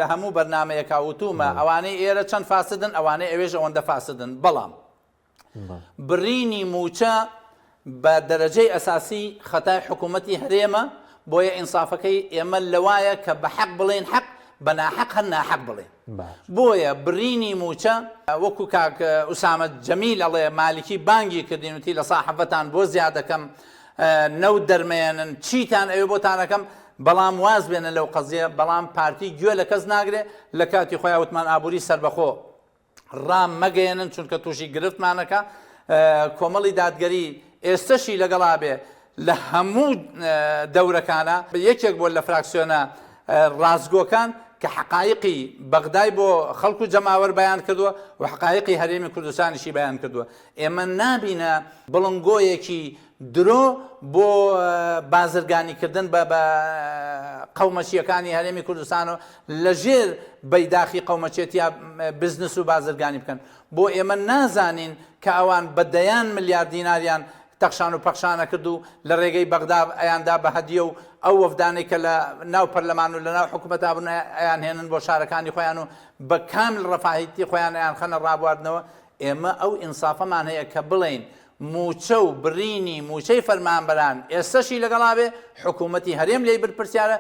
لە هەموو بەرنامەیەکا وتومە ئەوانەی ئێرە چەند فاسدن ئەوانەی ئەوێژ ئەوەندە فاسدن بەڵام برینی موچە بە دەرەجەی ئەساسی خەتای حکوومەتی هەرێمە بۆیە ئینسافەکەی ئێمە لەوایە کە بە حەق بڵێن حەق بە ناحەق هەر ناحەق بڵێن بۆیە برینی موچە وەکو کاک ئوسامە جەمیل ئەڵێ مالکی بانگی کردینوتی لە ساحەفەتان بۆ زیادەکەم نەوت دەرمێنن چیتان ئەوێ بۆتانەکەم بەڵام واز بێنە لەو قەزیە بەڵام پارتی گوێ لە کەس ناگرێ لە کاتی خۆیان وتمان ئابووری سربەخۆ ڕام مەگەێنن چونکە تووشی گرفتمانەکە کۆمەڵی دادگەری ئێستەشی لەگەڵا بێ لە هەموو دەورەکانە یەکێک بۆ لە فراکسیۆنە ڕازگۆکان کە حقایقی بەغدای بۆ خەڵکو جەماوەر بەیان کردووە و حقایقی هەرێمی کوردستانیشی بەیان کردووە ئێمە نابینە بڵنگۆیەکی درۆ بۆ بازرگانیکردن بە قەومەچیەکانی هەرێمی کوردستان و لەژێر بەیداخی قەومەچێتیا بزنس و بازرگانی بکەن بۆ ئێمە نازانین کە ئەوان بەدەیان ملیار دیناریان تەخشان و پەخشانە کرد و لە ڕێگەی بەغدا ئەیاندا بە هەدیە و ئەو وەفدانەی کە لە ناو پەرلەمان و لە ناو حکوومەتا بوون ئەیان هێنن بۆ شارەکانی خۆیان و بە کامل ڕەفاهیەتی خۆیان ئەیان خەنە ڕابواردنەوە ئێمە ئەو ئینسافەمان هەیە کە بڵێن موچە و برینی موچەی فەرمانبەران ئێستەشی لەگەڵا بێ حکوومەتی هەرێم لێی برپرسیارە